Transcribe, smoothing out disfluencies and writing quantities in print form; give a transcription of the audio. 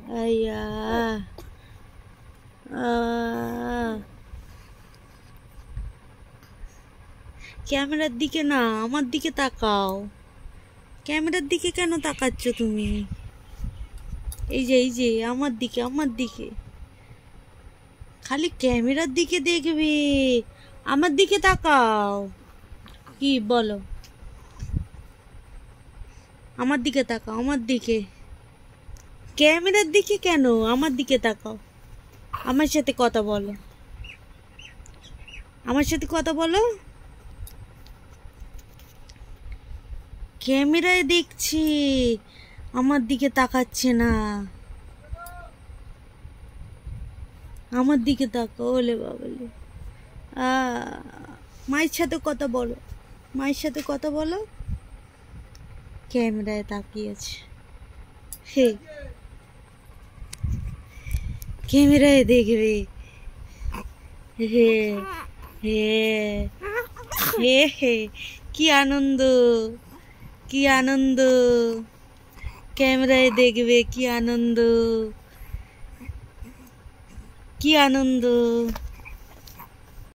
আইয়া ক্যামেরার দিকে না, আমার দিকে তাকাও। ক্যামেরার দিকে কেন তাকাচ্ছ তুমি? এই যে আমার দিকে, আমার দিকে। খালি ক্যামেরার দিকে দেখবে, আমার দিকে তাকাও। কি বলো? আমার দিকে তাকাও, আমার দিকে। ক্যামেরার দিকে কেন? আমার দিকে তাকাও। আমার সাথে কথা বলো, আমার সাথে কথা বলো। ক্যামেরায় দেখছি, আমার দিকে তাকাচ্ছে না। আমার দিকে তাকাও। ওলে বাবলে, মায়ের সাথে কথা বলো, মায়ের সাথে কথা বলো। ক্যামেরায় তাকিয়েছে, হে ক্যামেরায় দেখবে। হে হে হে হে, কি আনন্দ, কি আনন্দ। ক্যামেরায় দেখবে, কি আনন্দ, কি আনন্দ।